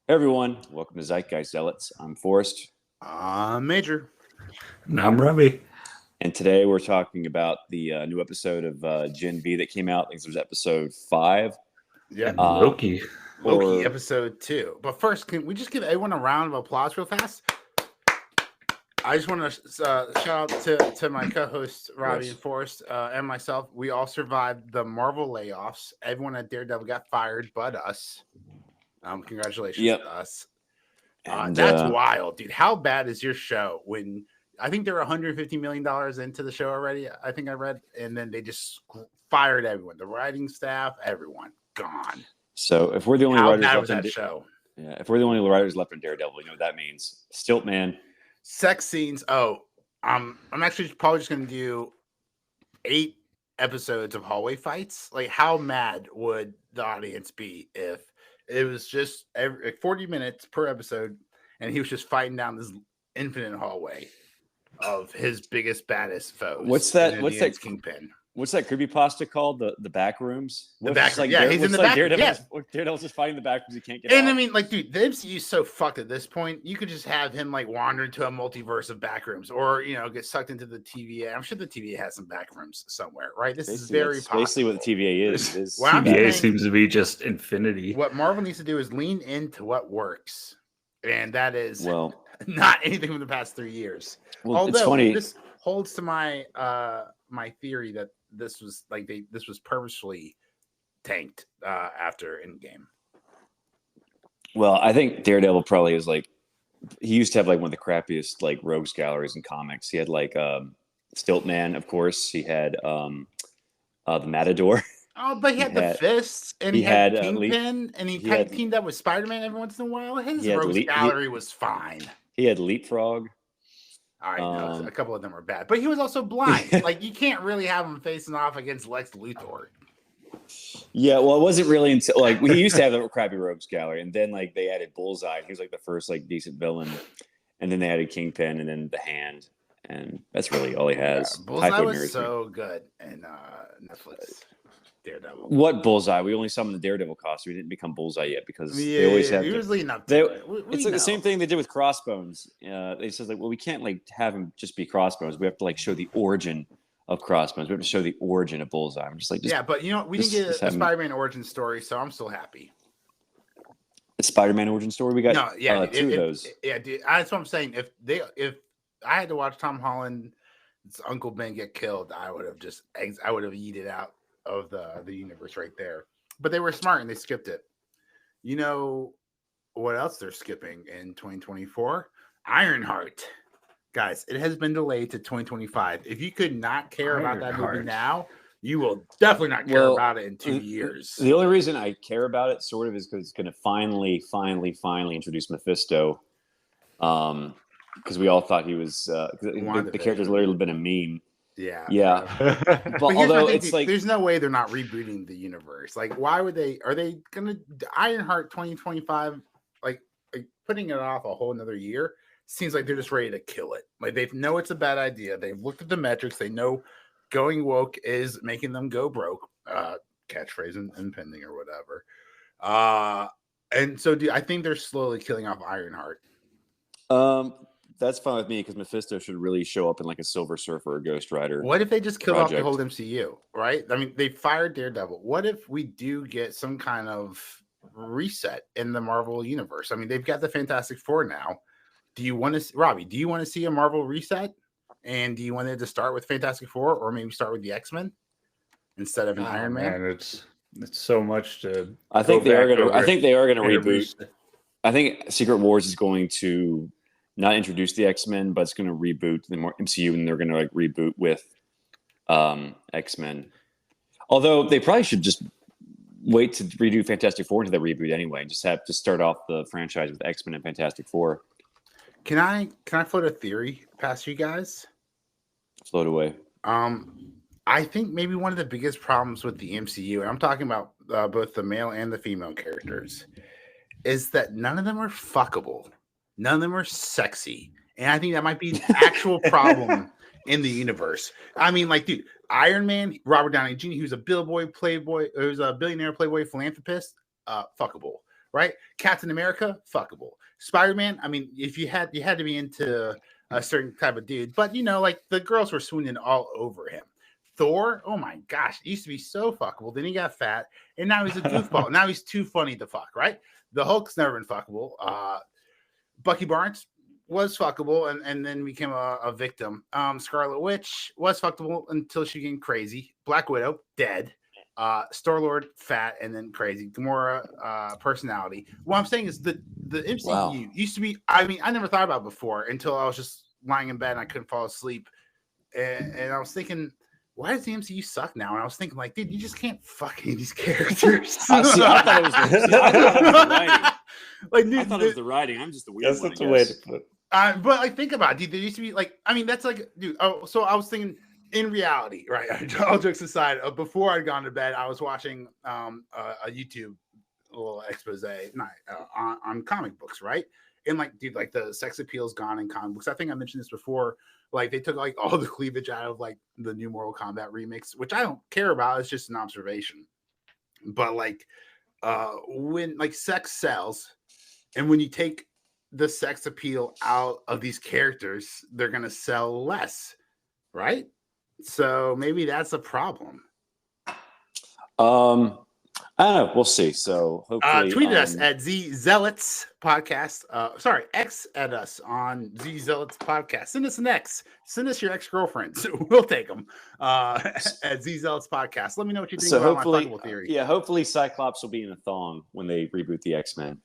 Hey everyone, welcome to Zeitgeist Zealots. I'm Forrest, Major. And I'm Robbie. and today we're talking about the new episode of Gen V that came out. I think it was episode 5. Yeah. And Loki. Loki or- episode 2. But first, can we just give everyone a round of applause real fast? I just want to shout out to my co-hosts Robbie and Forrest and myself. We all survived the Marvel layoffs. Everyone at Daredevil got fired, but us. Congratulations to us. And, that's wild, dude. How bad is your show? When I think they're $150 million into the show already. I think I read, and then they just fired everyone, the writing staff, everyone gone. So if we're the only How writers bad left was in that show? Yeah, if we're the only writers left in Daredevil, you know what that means. Stilt Man. Sex scenes. Oh, I'm actually probably just gonna do 8 episodes of hallway fights. Like, how mad would the audience be if it was just every 40 minutes per episode, and he was just fighting down this infinite hallway of his biggest, baddest foes? What's that? What's that? Kingpin? What's that creepypasta called? The back rooms? The back room. Yeah, he's in the back. Daredevil's just fighting the back rooms. He can't get And out. I mean, like, dude, the MCU's so fucked at this point. You could just have him like wander into a multiverse of back rooms, or get sucked into the TVA. I'm sure the TVA has some back rooms somewhere, right? This is very possible. Basically what the TVA is. Well, TVA seems to be just infinity. What Marvel needs to do is lean into what works, and that is not anything from the past 3 years. Well, although it's funny. This holds to my my theory that this was purposefully tanked after Endgame. Well, I think Daredevil probably is like, he used to have like one of the crappiest like rogues galleries in comics. He had like Stiltman, of course. He had the Matador. Oh, but he had the fists, and he had Kingpin, and he teamed up with Spider-Man every once in a while. His rogues gallery was fine. He had Leapfrog. All right, no, a couple of them were bad, but he was also blind. Like, you can't really have him facing off against Lex Luthor. Yeah, well, it wasn't really until like he used to have the crappy rogues gallery, and then like they added Bullseye. He was like the first like decent villain, and then they added Kingpin, and then the Hand, and that's really all he has. Bullseye was so good in Netflix. Daredevil. What Bullseye? We only saw him in the Daredevil costume. He didn't become Bullseye yet because they always have. He was leading up to it. It's like the same thing they did with Crossbones. They said like, well, we can't like have him just be Crossbones. We have to like show the origin of Crossbones. We have to show the origin of Bullseye. I'm just like, yeah, but we didn't get a Spider-Man origin story, so I'm still happy. The Spider-Man origin story we got. Two of those. Yeah, dude, that's what I'm saying. If I had to watch Tom Holland's Uncle Ben get killed, I would have yeeted out of the universe right there. But they were smart and they skipped it. You know what else they're skipping in 2024? Ironheart. Guys, it has been delayed to 2025. If you could not care about that movie now, you will definitely not care about it in 2 years. The only reason I care about it sort of is because it's going to finally introduce Mephisto. Because we all thought he was the character's literally been a meme. Yeah. But although it's like, there's no way they're not rebooting the universe. Like, why would they? Are they gonna Ironheart 2025? Like putting it off a whole another year seems like they're just ready to kill it. Like, they know it's a bad idea. They've looked at the metrics. They know going woke is making them go broke. Catchphrase and pending or whatever. And so I think they're slowly killing off Ironheart. That's fine with me because Mephisto should really show up in like a Silver Surfer or Ghost Rider. What if they just killed off the whole MCU, right? I mean, they fired Daredevil. What if we do get some kind of reset in the Marvel universe? I mean, they've got the Fantastic Four now. Do you want to, Robbie, do you want to see a Marvel reset? And do you want it to start with Fantastic Four, or maybe start with the X-Men instead of an Iron Man? It's so much to. I think they are going to reboot. I think Secret Wars is going to not introduce the X-Men, but it's going to reboot the MCU, and they're going to like reboot with X-Men. Although they probably should just wait to redo Fantastic Four into the reboot anyway, and just start off the franchise with X-Men and Fantastic Four. Can I float a theory past you guys? Float away. I think maybe one of the biggest problems with the MCU, and I'm talking about both the male and the female characters, is that none of them are fuckable. None of them are sexy. And I think that might be an actual problem in the universe. I mean, like, dude, Iron Man, Robert Downey Jr., who's a billionaire playboy philanthropist, fuckable. right? Captain America, fuckable. Spider-Man, I mean, if you had to be into a certain type of dude, but like the girls were swooning all over him. Thor, oh my gosh, he used to be so fuckable. Then he got fat, and now he's a goofball. Now he's too funny to fuck, right? The Hulk's never been fuckable. Bucky Barnes was fuckable and then became a victim. Scarlet Witch was fuckable until she became crazy. Black Widow, dead. Star-Lord, fat, and then crazy. Gamora, personality. What I'm saying is the MCU used to be, I mean, I never thought about it before until I was just lying in bed and I couldn't fall asleep. And I was thinking, why does the MCU suck now? And I was thinking, like, dude, you just can't fuck any of these characters. I thought it was the writing. Like, dude, I thought it was the writing. I'm just the weird That's one. not the way to put it. But like, think about it, dude. There used to be like, I mean, that's like, dude. Oh, so I was thinking, in reality, right? All jokes aside, before I'd gone to bed, I was watching a YouTube little expose on comic books, right? And like, dude, like the sex appeal's gone in comic books. I think I mentioned this before. Like they took like all the cleavage out of like the new Mortal Kombat remix, which I don't care about. It's just an observation. But like, when like sex sells, and when you take the sex appeal out of these characters, they're gonna sell less, right? So maybe that's a problem. I don't know. We'll see. So hopefully, tweet at us at Z Zealots Podcast. X at us on Z Zealots Podcast. Send us an X. Send us your ex-girlfriends. We'll take them. At Z Zealots Podcast. Let me know what you think about my fuckable theory. Yeah, hopefully Cyclops will be in a thong when they reboot the X-Men.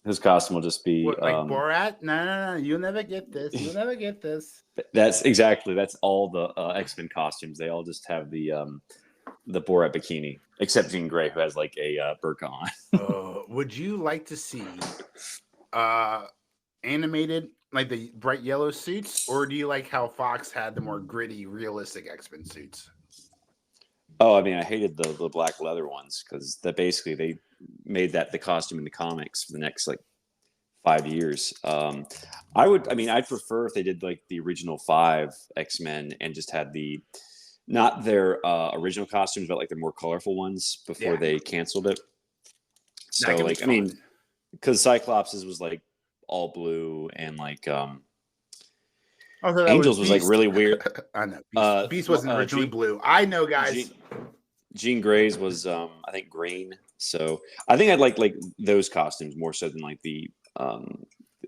His costume will just be what, like Borat. No. You'll never get this. You'll never get this. That's all the X-Men costumes. They all just have the Borat bikini, except Jean Grey, who has like a burqa on. Would you like to see animated, like the bright yellow suits, or do you like how Fox had the more gritty, realistic X-Men suits? Oh, I mean, I hated the black leather ones because they made that the costume in the comics for the next like 5 years. I'd prefer if they did like the original 5 X-Men and just had not their original costumes, but like the more colorful ones before they canceled it. So like, I mean, because Cyclops was like all blue and like Angels was like really weird. I know Beast wasn't originally blue. I know, guys. Jean Grey's was I think green. So I think I'd like those costumes more so than like the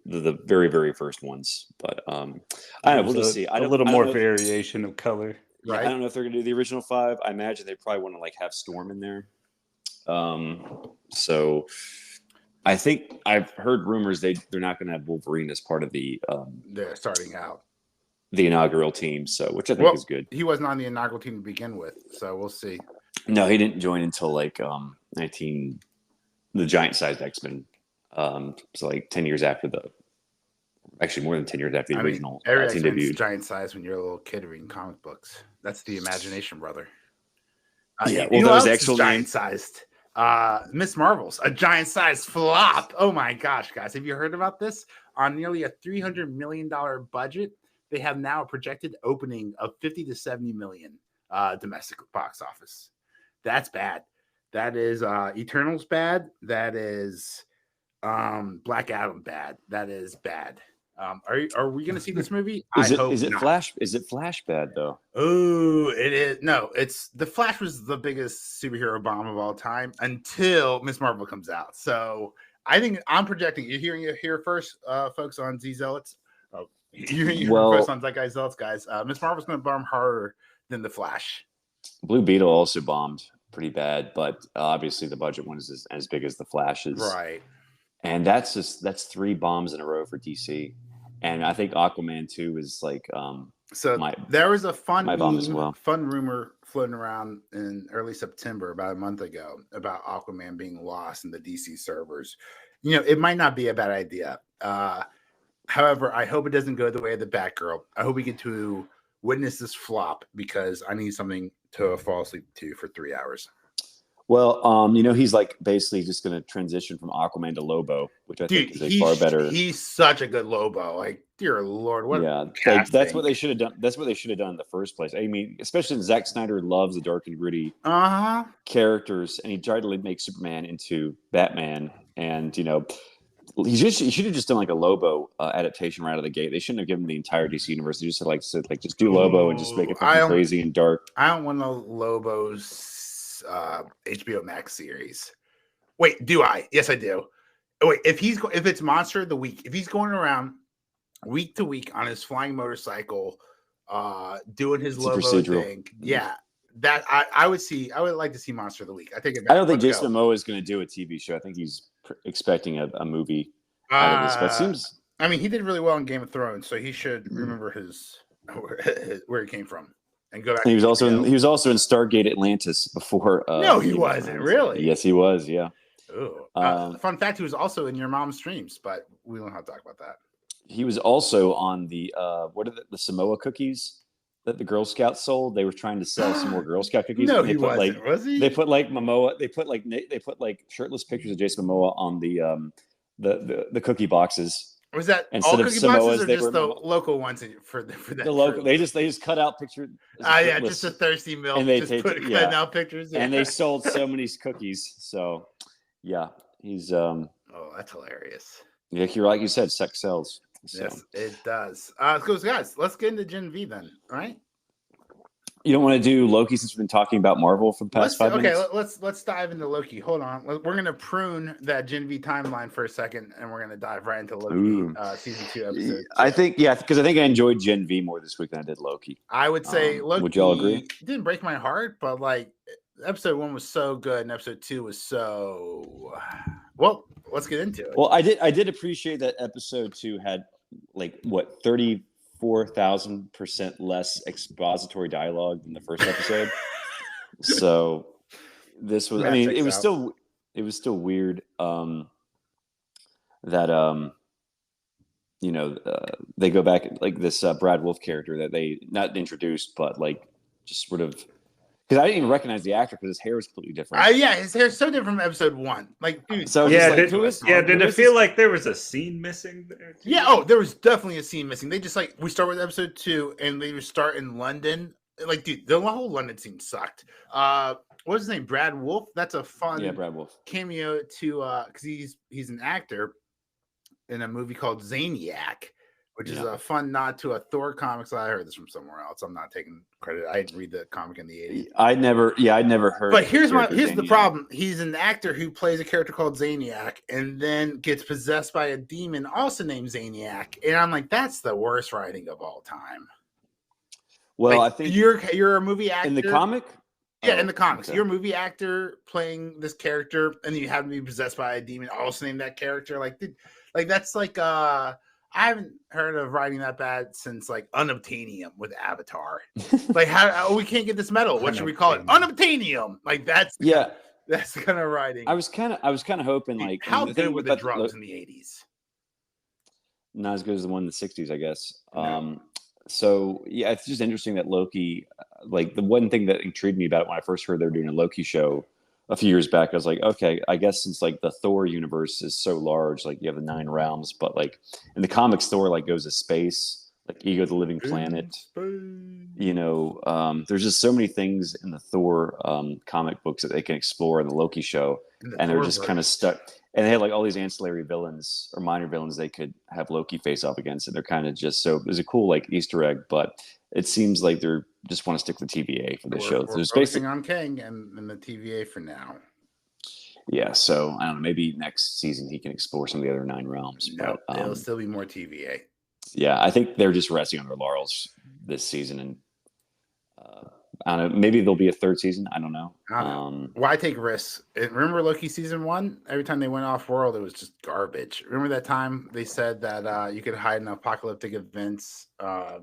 very, very first ones. But I don't know. We'll just see. A little more variation of color. Right. I don't know if they're gonna do the original 5. I imagine they probably want to like have Storm in there. So I think I've heard rumors they're not gonna have Wolverine as part of the they're starting out the inaugural team, so which I think is good. He wasn't on the inaugural team to begin with, so we'll see. No, he didn't join until like the giant sized X-Men. So like 10 years after actually more than 10 years after the original every team debuted. Giant size when you're a little kid reading comic books. That's the imagination, brother. Yeah, well, that was the actual giant sized. Miss Marvel's a giant sized flop. Oh my gosh, guys. Have you heard about this? On nearly a $300 million budget, they have now a projected opening of 50 to 70 million domestic box office. That's bad. That is Eternals bad. That is Black Adam bad. That is bad. Are we going to see this movie? Is it Flash? Is it Flash bad though? Oh, it is. No, it's the Flash was the biggest superhero bomb of all time until Miss Marvel comes out. So I think I'm projecting. You're hearing it here first, folks on Z Zealots. You're hearing it first on Zeitgeist Zealots, guys. Miss Marvel's going to bomb harder than the Flash. Blue Beetle also bombed pretty bad, but obviously the budget one is as big as the Flash's. Right. And that's 3 bombs in a row for DC. And I think Aquaman 2 is like there was a fun bomb as well. Fun rumor floating around in early September about a month ago about Aquaman being lost in the DC servers. It might not be a bad idea. However, I hope it doesn't go the way of the Batgirl. I hope we get to witness this flop because I need something to fall asleep to for 3 hours. Well, he's like basically just going to transition from Aquaman to Lobo, which I think is a far better. He's such a good Lobo. Like, dear Lord, what? Yeah, that's what they should have done. That's what they should have done in the first place. I mean, especially since Zack Snyder loves the dark and gritty characters, and he tried to make Superman into Batman, and he should have just done like a Lobo adaptation right out of the gate. They shouldn't have given him the entire DC universe. They just said just do Lobo and just make it fucking crazy and dark. I don't want no Lobo's HBO Max series. Wait, do I? Yes, I do. Wait, if it's Monster of the Week, if he's going around week to week on his flying motorcycle, doing his Lobo thing, that I would like to see Monster of the Week. I don't think Jason Momoa is going to do a TV show. I think he's expecting a movie out of this. But it seems. I mean, he did really well in Game of Thrones, so he should remember where he came from. And go back. And he was also in Stargate Atlantis before. No, he wasn't really. Yes, he was. Yeah. Ooh. Fun fact: he was also in your mom's streams, but we don't have to talk about that. He was also on the the Samoa cookies that the Girl Scouts sold. They were trying to sell some more Girl Scout cookies. No, he wasn't. Was he? They put Momoa. They put shirtless pictures of Jason Momoa on the cookie boxes. Was that instead all of cookie Samoas, boxes or just the local ones for that? The local. They just cut out pictures. Just a thirsty milk. And they cutting out pictures. Yeah. And they sold so many cookies. So, yeah, he's. Oh, that's hilarious. Yeah, like you said, sex sells. So. Yes, it does. Guys, let's get into Gen V then. All right. You don't want to do Loki since we've been talking about Marvel for the past 5 minutes? Okay, let's dive into Loki. Hold on. We're going to prune that Gen V timeline for a second, and we're going to dive right into Loki season 2 episode 2. I think I enjoyed Gen V more this week than I did Loki. I would say Loki. Would y'all agree? Didn't break my heart, but like episode 1 was so good, and episode 2 was so well. Let's get into it. Well, I did appreciate that episode 2 had 34,000% less expository dialogue than the first episode. So this was, it was still weird that they go back this Brad Wolf character that they not introduced, but just sort of. Because I didn't even recognize the actor because his hair is completely different. His hair is so different from episode 1. Dude. So did it feel like there was a scene missing there? Too? Yeah. There was definitely a scene missing. They just we start with episode 2 and they just start in London. Dude, the whole London scene sucked. What's his name? Brad Wolf. That's a fun Brad Wolf cameo to because he's an actor in a movie called Zaniac, which is a fun nod to a Thor comics. I heard this from somewhere else. I'm not taking credit. I didn't read the comic in the 80s. I'd never heard. But here's the problem. He's an actor who plays a character called Zaniac and then gets possessed by a demon also named Zaniac. And I'm like, that's the worst writing of all time. Well, I think you're a movie actor. In the comic? Yeah, in the comics. Okay. You're a movie actor playing this character and you have to be possessed by a demon also named that character. That's I haven't heard of writing that bad since Unobtainium with Avatar. We can't get this medal. What should we call it? Unobtainium. That's kind of writing. I was kind of hoping how good were the drugs in the 80s? Not as good as the one in the 60s, I guess. No. So yeah, it's just interesting that Loki. The one thing that intrigued me about it when I first heard they were doing a Loki show a few years back, I was like, okay, I guess since the Thor universe is so large, you have the 9 realms, but in the comics, Thor goes to space, Ego the Living Planet. There's just so many things in the Thor comic books that they can explore in the Loki show, and they're just kind of stuck. And they had all these ancillary villains or minor villains they could have Loki face off against, and they're kind of just so. It was a cool Easter egg, but it seems like they're just want to stick with TVA for the show. We're focusing on Kang and the TVA for now. Yeah, so I don't know. Maybe next season he can explore some of the other 9 realms. No, there'll still be more TVA. Yeah, I think they're just resting on their laurels this season, and I don't know. Maybe there'll be a 3rd season. I don't know. Why take risks? Remember Loki season 1? Every time they went off world, it was just garbage. Remember that time they said that you could hide in apocalyptic events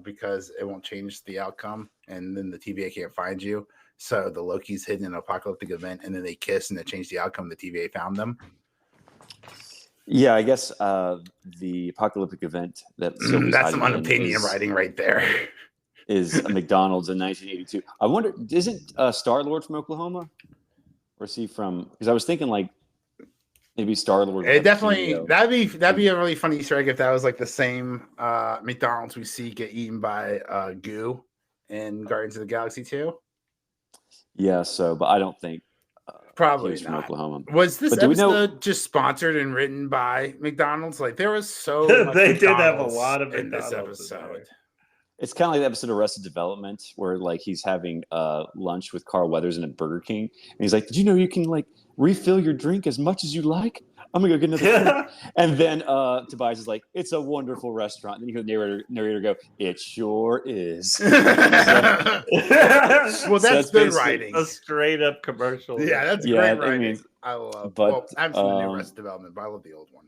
because it won't change the outcome, and then the TVA can't find you. So the Loki's hidden in an apocalyptic event, and then they kiss, and it changed the outcome. The TVA found them. Yeah, I guess the apocalyptic event that's some unobtainium writing right there. Is a McDonald's in 1982. I wonder, isn't Star-Lord from Oklahoma? or is he from? Because I was thinking like maybe Star Lord. It definitely that'd be a really funny Easter egg if that was like the same McDonald's we see get eaten by goo in Guardians of the Galaxy 2. Yeah. So, but I don't think he Probably was from not. Oklahoma. Was this But do we know- episode just sponsored and written by McDonald's? Like there was so much They did have a McDonald's lot of in this McDonald's in episode. there. It's kind of like the episode of Arrested Development where like he's having lunch with Carl Weathers in a Burger King, and he's like, "Did you know you can like refill your drink as much as you like? I'm gonna go get another drink." And then Tobias is like, "It's a wonderful restaurant." And then you hear the narrator go, "It sure is." Well, that's that's good basically writing. A straight up commercial. Yeah, that's Yeah, great I writing. mean, I love. but, Well, I haven't seen the new Arrested Development, but I love the old one.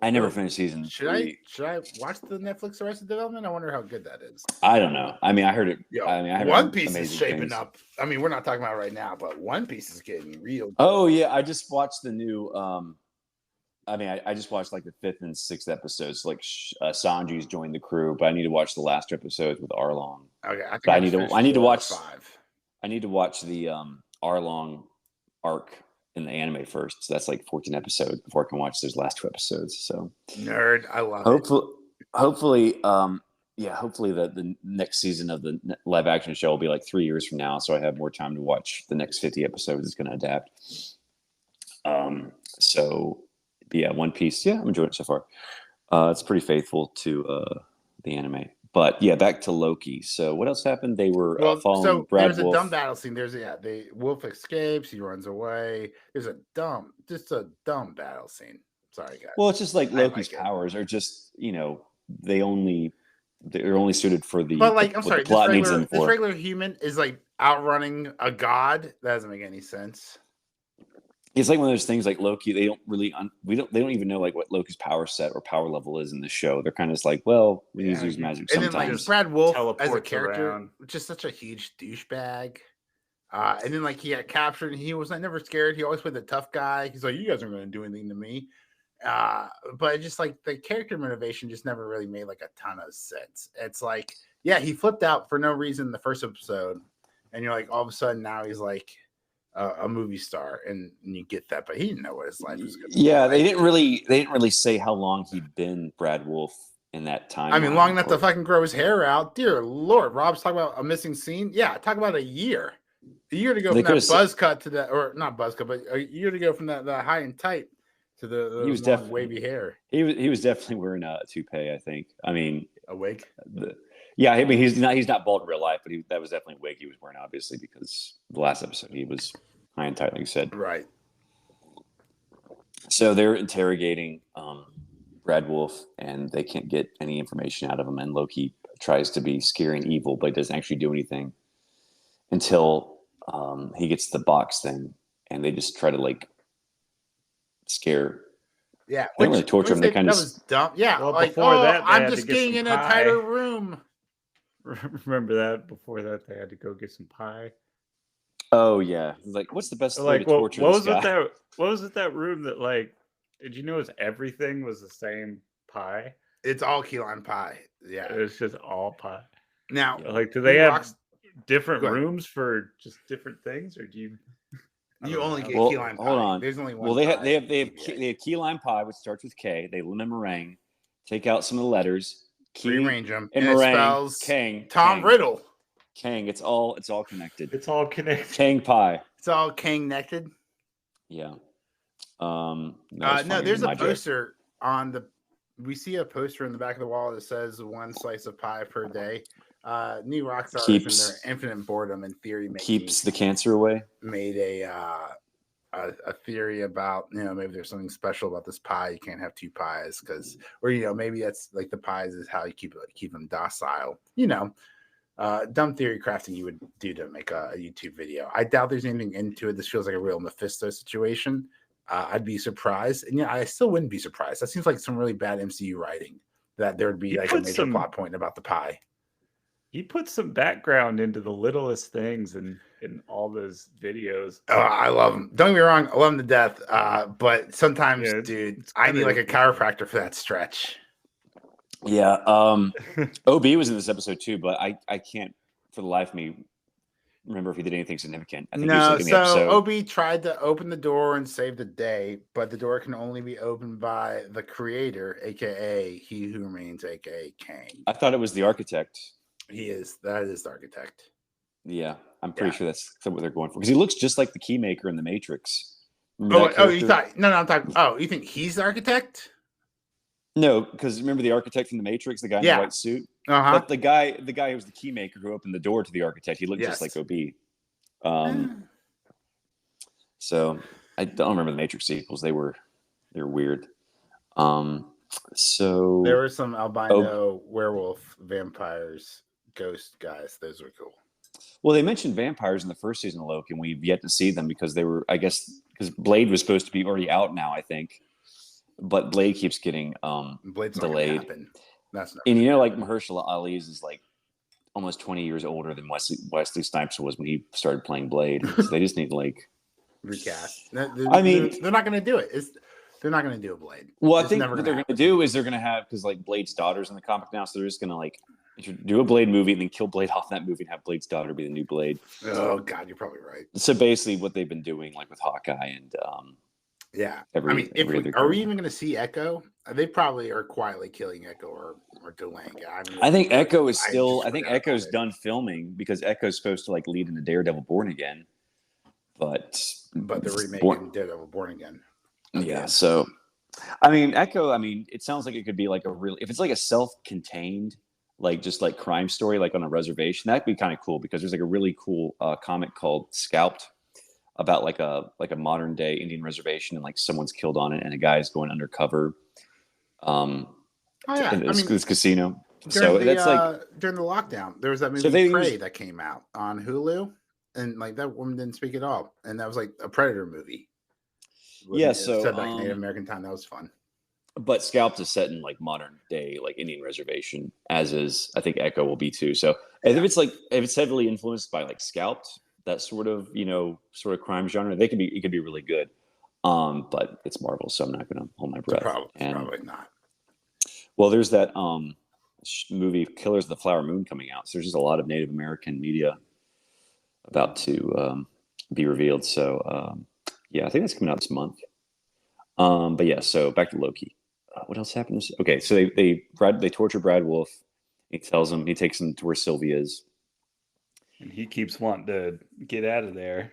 I never finished season Should 3. I watch the Netflix Arrested Development? I wonder how good that is. I don't know. I mean, I heard it. Yo, I mean, I heard One Piece is amazing shaping things. up. I mean, we're not talking about it right now, but One Piece is getting real. Oh yeah, I just watched the new. I mean, I just watched like the 5th and 6th episodes. Like Sanji's joined the crew, but I need to watch the last 2 episodes with Arlong. Okay, I, think But I finished need to 4 or watch- 5. I need to watch the Arlong arc in the anime first. So that's like 14 episodes before I can watch those last 2 episodes. So Nerd, I love it. hopefully, hopefully the next season of the live action show will be like 3 years from now, so I have more time to watch the next 50 episodes. It's going to adapt. So yeah, One Piece. Yeah, I'm enjoying it so far. It's pretty faithful to the anime. But yeah, back to Loki. So what else happened? They were following Brad there's Wolf. a dumb battle scene. Wolf escapes. He runs away. There's a dumb battle scene. Sorry, guys. Well, it's just like I Loki's like it. powers are just they're only suited for the. But like, what I'm sorry, the plot needs this them for. regular human is like outrunning a god. That doesn't make any sense. It's like one of those things like Loki. They don't really they don't even know like what Loki's power set or power level is in the show. They're kind of just like, well, we need to use magic And then sometimes. like Brad Wolf as a teleports character, around. which is such a huge douchebag. And then like he got captured and he was like never scared. He always played the tough guy. He's like, you guys aren't going to do anything to me. But just like the character motivation just never really made like a ton of sense. It's like, yeah, he flipped out for no reason in the first episode, and you're like, all of a sudden now he's like a movie star, and you get that, but he didn't know what his life was going to be. Yeah, like. they didn't really say how long he'd been Brad Wolf in that time. I mean, long enough to fucking grow his hair out. Dear Lord, Rob's talking about a missing scene. Yeah, talk about a year. A year to go They from that could've buzz cut to that, or not buzz cut, but a year to go from that high and tight to the He was long definitely- wavy hair. He was definitely wearing a toupee. I think. I mean, A wig. I mean he's not bald in real life, but that was definitely a wig he was wearing, obviously, because the last episode he was high and tight, like you said. Right. So they're interrogating Brad Wolf, and they can't get any information out of him. And Loki tries to be scary and evil, but he doesn't actually do anything until he gets the box thing, and they just try to like scare. Yeah. They don't really torture him. They kind that of was dumb. Yeah. Well, like, before oh, that, they I'm had to just get getting some in a pie. tighter room. Remember that? Before that, they had to go get some pie. Oh yeah, like what's the best way Like, to what torture was this guy? it that? What was it that room that like? Did you notice everything was the same pie? It's all key lime pie. Yeah. It was just all pie. Now, Like, do they He have rocks- different Go ahead. rooms for just different things, or do you? I you don't only know. get Well, key lime pie. hold on. There's only one. Well, they pie have TBA. they have key lime pie, which starts with K. They lemon meringue, take out some of the letters. Key Rearrange them. and And it meringue. spells Kang. Tom Kang, Riddle. Kang. It's all connected. It's all connected. Kang pie. It's all Kang nected. Yeah. No, funny there's than a my joke. poster on the. We see a poster in the back of the wall that says one slice of pie per day. New Rockstar in Keeps- their infinite boredom and theory making Keeps the cancer away. made a theory about maybe there's something special about this pie. You can't have 2 pies because, or maybe that's like the pies is how you keep them docile. Dumb theory crafting you would do to make a YouTube video. I doubt there's anything into it. This feels like a real Mephisto situation. I'd be surprised, and I still wouldn't be surprised. That seems like some really bad MCU writing that there would be You like a put major some- plot point about the pie. He put some background into the littlest things in all those videos. Oh, I love him. Don't get me wrong, I love him to death. But sometimes, Yeah, dude, it's I kinda need like a iffy. chiropractor for that stretch. Yeah. OB was in this episode too, but I can't for the life of me remember if he did anything significant. I think he was No, like in the so episode. Obi tried to open the door and save the day, but the door can only be opened by the creator, aka He Who Remains, aka Kang. I thought it was the architect. That is the architect. Yeah, I'm pretty sure that's what they're going for because he looks just like the Keymaker in the Matrix. You character? thought no, I'm talking. Oh, you think he's the architect? No, because remember the architect from the Matrix, the guy in the white suit. Uh-huh. But the guy who was the Keymaker who opened the door to the architect, he looked just like Obi. So I don't remember the Matrix sequels. They're weird. So there were some albino werewolf vampires, ghost guys. Those were cool. Well, they mentioned vampires in the first season of Loki, and we've yet to see them because they were, I guess, because Blade was supposed to be already out now, I think. But Blade keeps getting Blade's delayed. That's not and you know, like Mahershala Ali's is like almost 20 years older than Wesley Snipes was when he started playing Blade. So they just need to like recast. They're not going to do it. They're not going to do a Blade. Well, I think what they're going to do is they're going to have, because like Blade's daughter's in the comic now, so they're just going to like do a Blade movie and then kill Blade off that movie and have Blade's daughter be the new Blade. Oh God, you're probably right. So basically, what they've been doing, like with Hawkeye and are we even going to see Echo? They probably are quietly killing Echo or delaying it. I think Echo is still. I think Echo's done filming because Echo's supposed to like lead into Daredevil Born Again, but they're remaking Daredevil Born Again. Yeah. So, I mean, Echo. I mean, it sounds like it could be like if it's like a self-contained, like just like crime story, like on a reservation, that'd be kind of cool because there's like a really cool comic called Scalped about like a modern day Indian reservation and like someone's killed on it and a guy's going undercover. This casino. So that's like during the lockdown, there was that movie Prey that came out on Hulu, and like that woman didn't speak at all, and that was like a Predator movie. Yeah, so set back in Native American time, that was fun. But Scalped is set in like modern day, like Indian reservation, as is I think Echo will be too. So if it's heavily influenced by like Scalped, that sort of crime genre, it could be really good. But it's Marvel, so I'm not going to hold my breath. Probably not. Well, there's that movie Killers of the Flower Moon coming out. So there's just a lot of Native American media about to be revealed. So yeah, I think that's coming out this month. But yeah, so back to Loki. What else happened? Okay, so they torture Brad Wolf. He takes him to where Sylvie is. And he keeps wanting to get out of there.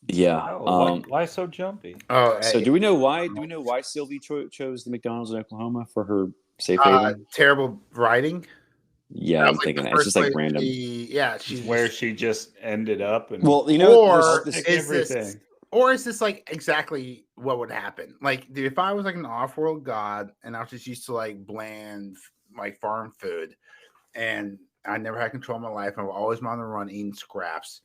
Yeah. Why so jumpy? So do we know why? Do we know why Sylvie chose the McDonald's in Oklahoma for her safe haven? Terrible writing. Yeah, I'm thinking that. It's just like random. She's where she just ended up. And or is this like exactly what would happen? Like, dude, if I was like an off-world god and I was just used to like bland like farm food, and I never had control of my life, I'm always on the run eating scraps,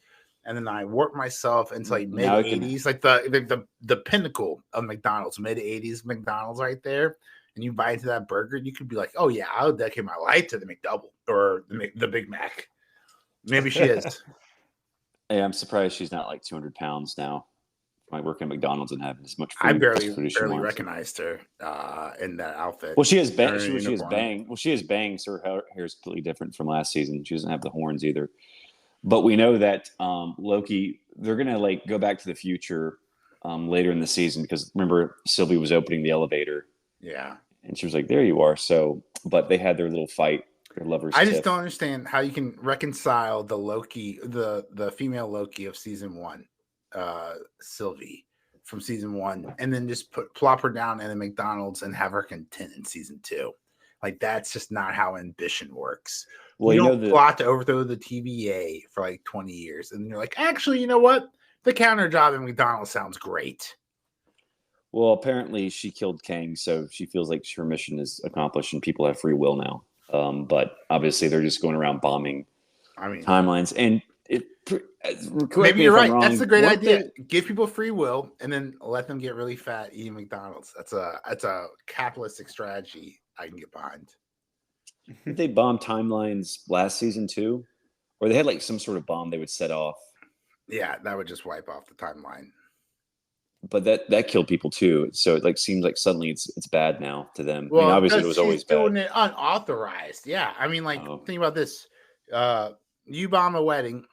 and then I warped myself into like mid 80s, like the pinnacle of McDonald's, mid 80s McDonald's right there. And you bite into that burger, you could be like, "Oh yeah, I'll dedicate my life to the McDouble or the Big Mac." Maybe she is. Hey, I'm surprised she's not like 200 pounds now. Like working at McDonald's and having as much food. I barely recognized her in that outfit. Well, she has bangs. She has bang. Well, she has bangs. So her hair is completely different from last season. She doesn't have the horns either. But we know that Loki, they're gonna like go back to the future later in the season because remember Sylvie was opening the elevator. Yeah. And she was like, "There you are." So, but they had their little fight. Their lovers. I just don't understand how you can reconcile the Loki, the female Loki of season 1. Sylvie from season 1, and then just plop her down in a McDonald's and have her content in season 2. Like that's just not how ambition works. Well, you don't plot to overthrow the TVA for like 20 years, and then you're like, actually, you know what? The counter job at McDonald's sounds great. Well, apparently she killed Kang, so she feels like her mission is accomplished, and people have free will now. But obviously, they're just going around bombing timelines and. Maybe you're right. That's a great idea. Give people free will and then let them get really fat eating McDonald's. That's a capitalistic strategy I can get behind. Did they bomb timelines last season too? Or they had like some sort of bomb they would set off. Yeah, that would just wipe off the timeline. But that killed people too. So it like seems like suddenly it's bad now to them. Well, obviously it was always bad. Doing it unauthorized. Yeah. I mean, like think about this. You bomb a wedding.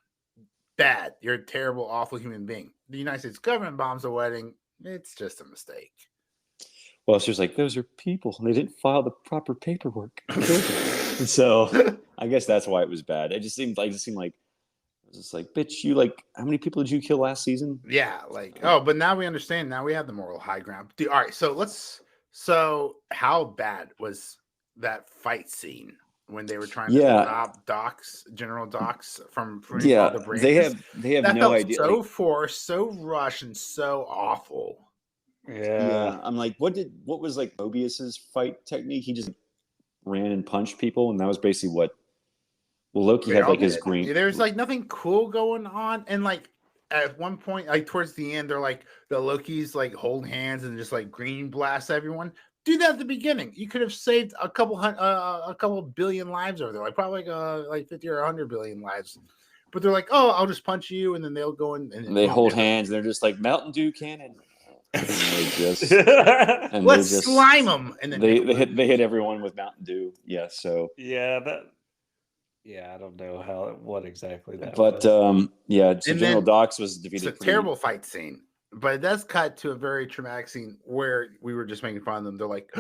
bad. You're a terrible, awful human being. The United States government bombs a wedding. It's just a mistake. Well, she was like, those are people. They didn't file the proper paperwork. So I guess that's why it was bad. It just seemed like it was just like, bitch, you like, how many people did you kill last season? Yeah, like, oh, but now we understand. Now we have the moral high ground. Dude, all right, so how bad was that fight scene when they were trying to stop General Docs from all the branches? They have that no felt idea. So forced, so rushed, and so awful. Yeah. I'm like, what was like Mobius's fight technique? He just ran and punched people, and that was basically what. Well, Loki had like his green. There's like nothing cool going on, and like at one point, like towards the end, they're like the Lokis like hold hands and just like green blast everyone. Do that at the beginning. You could have saved a couple billion lives over there, like probably like 50 or 100 billion lives. But they're like, oh, I'll just punch you, and then they'll go in and they hold hands. And they're just like Mountain Dew cannon. And let's slime them, and then they hit everyone with Mountain Dew. Yeah, so I don't know what exactly that was. But so General Docs was defeated. It's a terrible fight scene, but it does cut to a very traumatic scene where we were just making fun of them. They're like,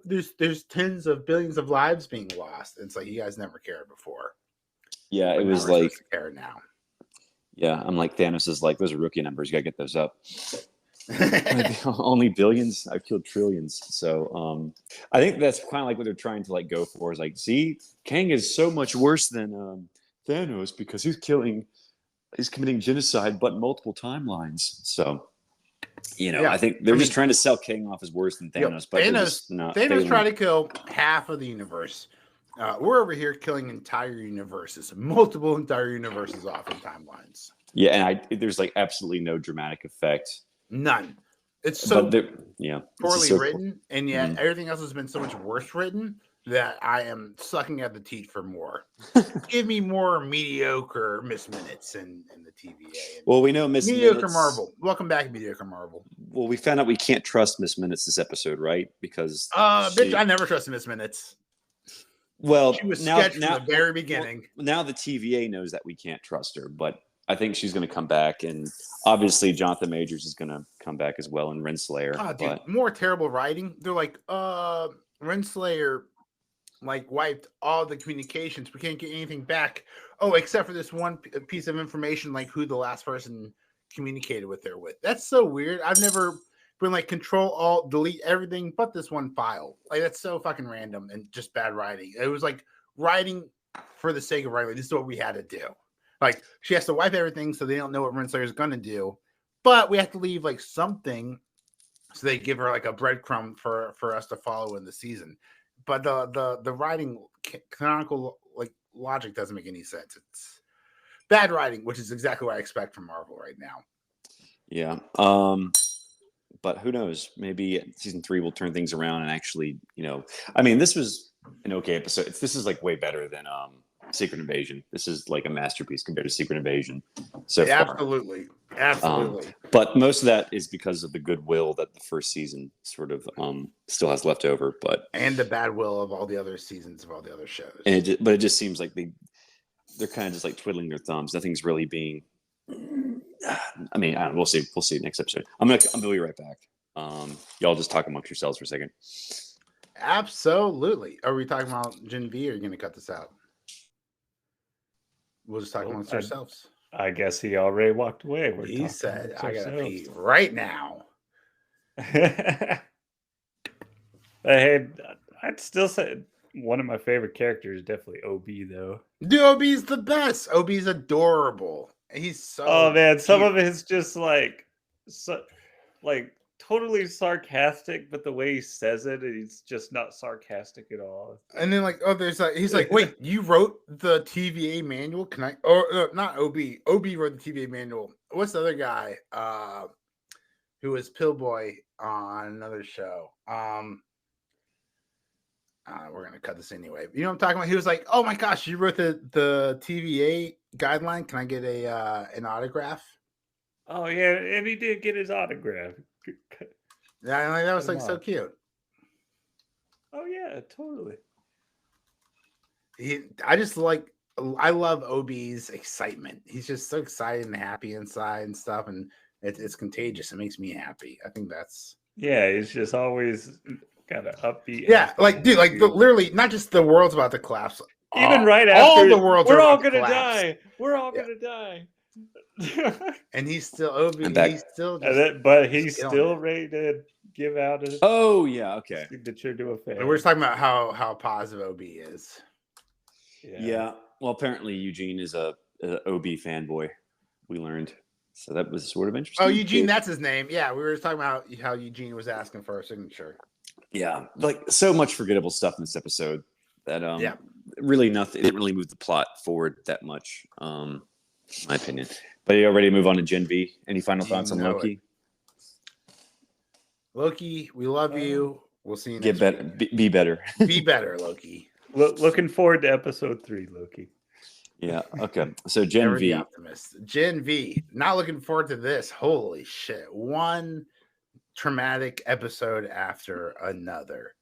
there's tens of billions of lives being lost. It's like, you guys never cared before. Yeah, it was like care now. Yeah, I'm like, Thanos is like, those are rookie numbers. You gotta get those up. Only billions. I've killed trillions. So I think that's kind of like what they're trying to like go for, is like, see, Kang is so much worse than Thanos because he's committing genocide, but multiple timelines. So I think they're just trying to sell Kang off as worse than Thanos, but Thanos tried to kill half of the universe. We're over here killing entire universes, multiple entire universes off in timelines. Yeah, and there's like absolutely no dramatic effect. None. It's so poorly written, and yet everything else has been so much worse written that I am sucking at the teat for more. Give me more mediocre Miss Minutes in the TVA. Well, we know mediocre Marvel. Welcome back, mediocre Marvel. Well, we found out we can't trust Miss Minutes this episode, right? Because bitch, I never trusted Miss Minutes. Well, she was sketched from the very beginning. Well, now the TVA knows that we can't trust her, but I think she's going to come back, and obviously Jonathan Majors is going to come back as well, and Renslayer. Oh, dude, more terrible writing. They're like, Renslayer like wiped all the communications. We can't get anything back. Oh, except for this one piece of information, like who the last person communicated with her with. That's so weird. I've never been like Control Alt delete everything but this one file. Like, that's so fucking random and just bad writing. It was like writing for the sake of writing. This is what we had to do. Like, she has to wipe everything so they don't know what Renslayer is going to do. But we have to leave like something so they give her like a breadcrumb for us to follow in the season. But the writing canonical like logic doesn't make any sense. It's bad writing, which is exactly what I expect from Marvel right now. Yeah. But who knows? Maybe season 3 will turn things around and actually, I mean, this was an okay episode. This is like way better than Secret Invasion. This is like a masterpiece compared to Secret Invasion. So absolutely. But most of that is because of the goodwill that the first season sort of still has left over. And the bad will of all the other seasons of all the other shows. And it just seems like they're kind of just like twiddling their thumbs. Nothing's really being. I mean, I don't know, we'll see. We'll see next episode. I'm gonna be right back. Y'all just talk amongst yourselves for a second. Absolutely. Are we talking about Gen V, or are you gonna cut this out? We'll just talk amongst ourselves. I guess he already walked away. He said, "I gotta pee right now." Hey, I'd still say one of my favorite characters is definitely OB, though. Dude, OB's the best. OB's adorable. He's so. Oh man, some of it is just like totally sarcastic, but the way he says it, he's just not sarcastic at all. And then he's like, wait, you wrote the TVA manual? Can I? Or not OB. OB wrote the TVA manual. What's the other guy? Who was Pillboy on another show? We're gonna cut this anyway. You know what I'm talking about? He was like, "Oh my gosh, you wrote the TVA guideline. Can I get an autograph?" Oh yeah, and he did get his autograph. Yeah, that was like so cute. Oh yeah, totally. I just like I love OB's excitement. He's just so excited and happy inside and stuff, and it's contagious. It makes me happy. I think that's Yeah, he's just always got an upbeat. yeah, like dude, like literally, not just the world's about to collapse. Even right all after the world's we're all about to gonna collapse. die. We're all Yeah. gonna die. And he's still OB. I'm back. He's still And just. then- but he's killing still it. ready to give out a Oh yeah, okay. signature to a fan. And we're just talking about how positive OB is. Yeah. Well, apparently Eugene is a OB fanboy. We learned, so that was sort of interesting. Oh, Eugene, that's his name. Yeah, we were just talking about how Eugene was asking for a signature. Yeah, like so much forgettable stuff in this episode that Yeah. really nothing. It didn't really move the plot forward that much, in my opinion. But are you ready to move on to Gen V? Any final thoughts on know Loki? Loki, we love you. We'll see you Get next better. week. Be better. Be better, Loki. Looking forward to episode 3, Loki. Yeah. Okay. So Gen Never V. the optimist. Gen V. Not looking forward to this. Holy shit. One traumatic episode after another.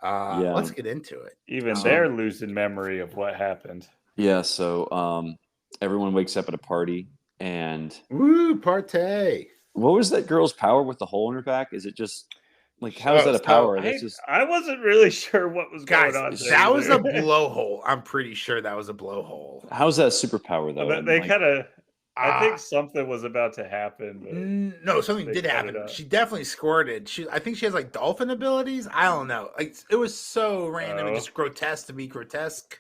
Yeah. Let's get into it. Even they're losing memory of what happened. Yeah. So everyone wakes up at a party, and Woo, partay. what was that girl's power with the hole in her back? Is it just like how is that a so power? That's just I wasn't really sure what was Guys, going on. that was a either. blowhole. I'm pretty sure that was a blowhole. how's that a superpower though? But And, they like, kind of. I Ah. think something was about to happen. But No, something they did cut it happen. up. She definitely squirted. I think she has like dolphin abilities. I don't know. Like it was so random and Oh. just grotesque to be grotesque.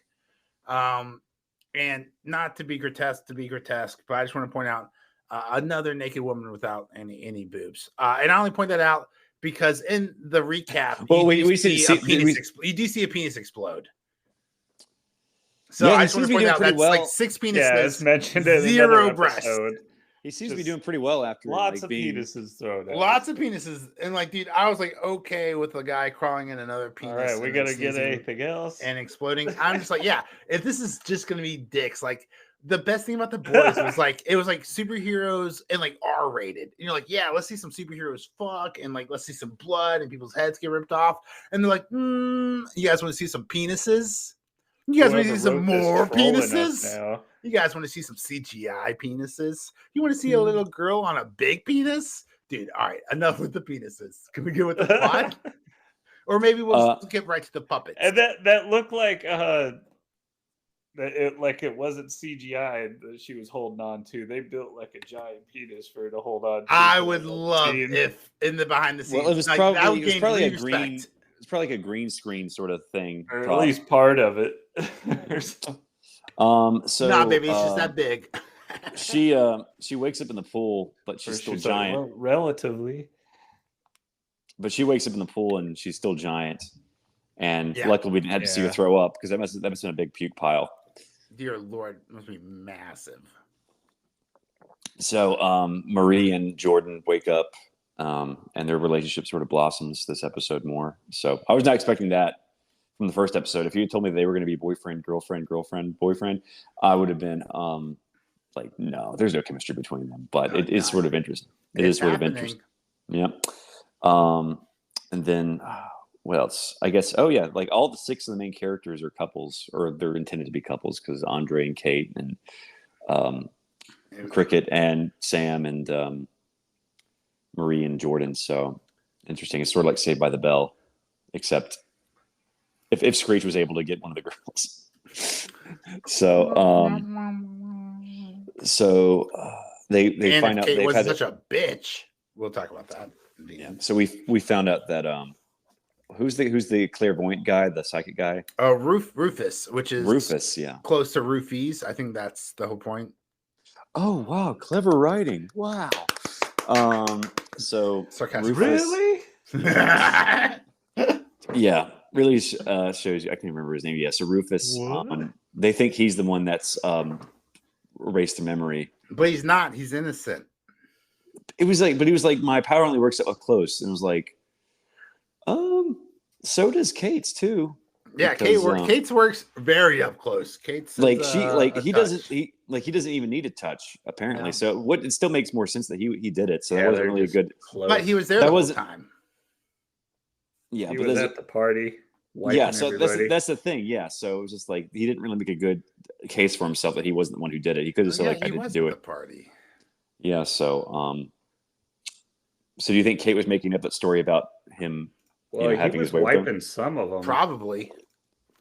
And not to be grotesque but I just want to point out another naked woman without any boobs. And I only point that out because in the recap, Well, you we do see see- a penis we- you do see a penis explode. So Yeah, I he just want seems to to be point doing out pretty that's well. like 6 penises. yeah, it's mentioned in zero another breast. episode. he seems to be just doing pretty well after Lots like of being penises thrown out. Lots of penises, and like, dude, I was like, okay with a guy crawling in another penis. All right, we and gotta then get sneezing anything else. and exploding. I'm just like, yeah, if this is just gonna be dicks, like the best thing about the boys was like it was like superheroes and like R-rated. And you're like, yeah, let's see some superheroes fuck and like let's see some blood and people's heads get ripped off. And they're like, you guys want to see some penises? You guys want to see some more penises? You guys want to see some CGI penises? You want to see a little girl on a big penis? Dude, all right, enough with the penises. Can we get with the plot? Or maybe we'll just get right to the puppets. And that looked like it wasn't CGI that she was holding on to. They built like a giant penis for her to hold on to. I would love if in the behind the scenes, well, it was like, probably that would it was gain probably a respect. green. It's probably like a green screen sort of thing. or at prop. least part of it. So Nah, baby, it's just that big. she wakes up in the pool, but she's still giant. Relatively. But she wakes up in the pool and she's still giant. And Yeah. luckily we didn't have to see her throw up because that must have been a big puke pile. Dear Lord, it must be massive. So Marie and Jordan wake up and their relationship sort of blossoms this episode more. So I was not expecting that from the first episode. If you had told me they were going to be boyfriend, girlfriend, boyfriend, I would have been like, no, there's no chemistry between them. But it is sort of interesting. It is sort of interesting. Yeah. And then what else? I guess, like all the 6 of the main characters are couples, or they're intended to be couples because Andre and Kate and Cricket and Sam and Marie and Jordan. So interesting. It's sort of like Saved by the Bell, except if Screech was able to get one of the girls. So they find out Kate they've wasn't had such a bitch. We'll talk about that. Yeah. So we found out that who's the clairvoyant guy, the psychic guy? Rufus, which is Rufus, yeah. close to Roofies. I think that's the whole point. Oh wow, clever writing. Wow. So Sarcastic. Rufus, Really? yeah, really shows you. I can't remember his name. Yeah, so Rufus. They think he's the one that's erased the memory, But he's not. He's innocent. He was like, my power only works up close, and it was like, so does Kate's too. Yeah, Because, Kate's works very up close. Kate's like is, he doesn't even need a touch apparently. Yeah. So it still makes more sense that he did it. So that Yeah, wasn't they're really a just good. close. But he was there That the whole wasn't- time. Yeah, He but was there's at the party. wiping so everybody. that's the thing. Yeah, so it was just like he didn't really make a good case for himself that he wasn't the one who did it. He could have said like I he didn't was do at it. the party. Yeah. So do you think Kate was making up that story about him? Well, having he was his way with them? wiping some of them. Probably.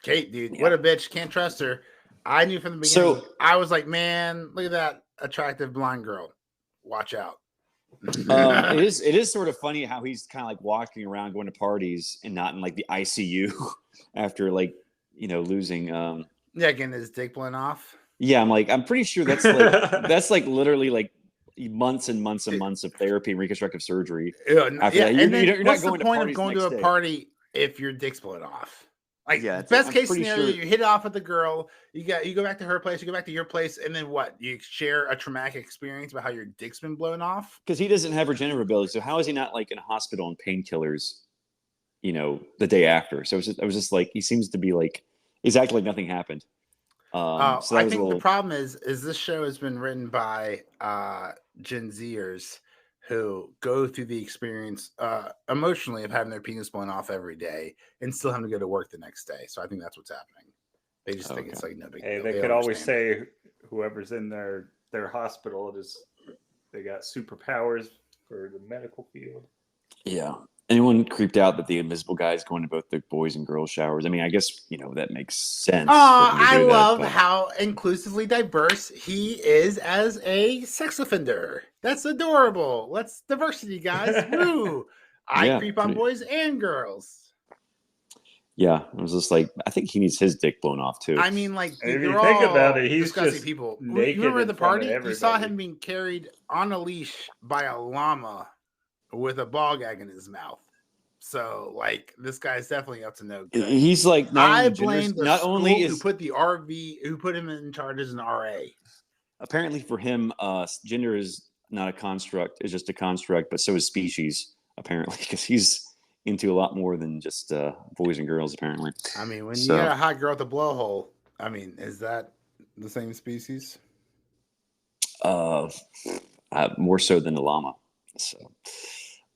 Kate, dude, Yeah. what a bitch. Can't trust her. I knew from the beginning. I was like, man, look at that attractive blonde girl. Watch out. It is sort of funny how he's kind of like walking around going to parties and not in like the ICU after like losing. Yeah, getting his dick blown off. Yeah, I'm pretty sure that's like literally like months and months and months of therapy and reconstructive surgery. After that, you're not going to parties going to a party if your dick's blown off. Like best case scenario, you hit it off with the girl. You go back to her place. You go back to your place, and then what? You share a traumatic experience about how your dick's been blown off. Because he doesn't have regenerative ability, so how is he not like in a hospital on painkillers? The day after. So it was just like he seems to be like he's acting like nothing happened. I think the problem is this show has been written by Gen Zers who go through the experience emotionally of having their penis blown off every day and still having to go to work the next day. So I think that's what's happening. They just think it's like no big deal. They could always say whoever's in their hospital they got superpowers for the medical field. Yeah. Anyone creeped out that the invisible guy is going to both the boys and girls showers? I mean, I guess that makes sense. I love how inclusively diverse he is as a sex offender. That's adorable. Let's diversity, guys. Woo! I creep on boys and girls. Yeah, it was just like I think he needs his dick blown off too. I mean, like if you think about it, he's disgusting just people. naked. You remember the party? You saw him being carried on a leash by a llama with a ball gag in his mouth. So, like, this guy's definitely up to no good. He's like, I blame the school who put the RV, who put him in charge as an RA. Apparently, for him, gender is not a construct; it's just a construct. But so is species, apparently, because he's into a lot more than just boys and girls. Apparently, I mean, when you got a hot girl at the blowhole, I mean, is that the same species? More so than the llama. So.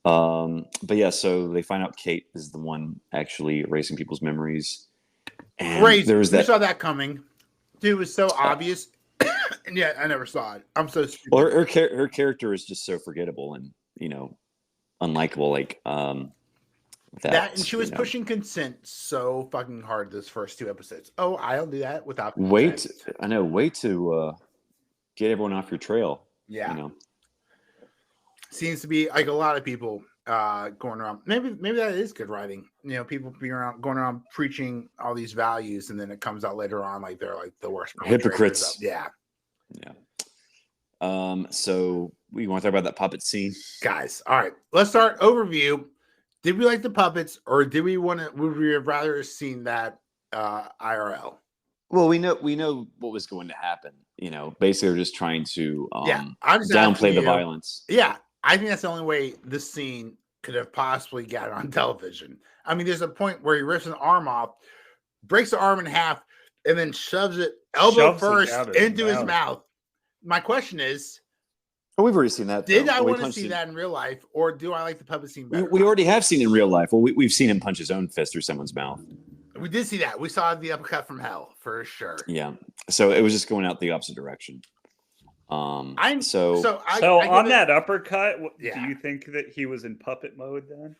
But yeah, so they find out Kate is the one actually erasing people's memories. And crazy. There was that. We saw that coming. Dude, it was so obvious. And yeah, I never saw it. I'm so stupid. Well, her character is just so forgettable and unlikable. Like that and she was pushing consent so fucking hard this first 2 episodes. Oh, I'll do that without consent. Wait to get everyone off your trail. Yeah. Seems to be like a lot of people going around. Maybe that is good writing. People going around preaching all these values, and then it comes out later on like they're like the worst hypocrites. Yeah. So we want to talk about that puppet scene, guys. All right, let's start overview. Did we like the puppets, or would we have rather seen that IRL? Well, we know what was going to happen. Basically, they're just trying to downplay the violence. Yeah. I think that's the only way this scene could have possibly got it on television. I mean, there's a point where he rips an arm off, breaks the arm in half, and then shoves it elbow first into his mouth. My question is, we've already seen that. Did I want to see that in real life, or do I like the puppet scene better? We already have seen it in real life. Well, we've seen him punch his own fist through someone's mouth. We did see that. We saw the uppercut from hell for sure. Yeah. So it was just going out the opposite direction. So on that uppercut, do you think that he was in puppet mode then?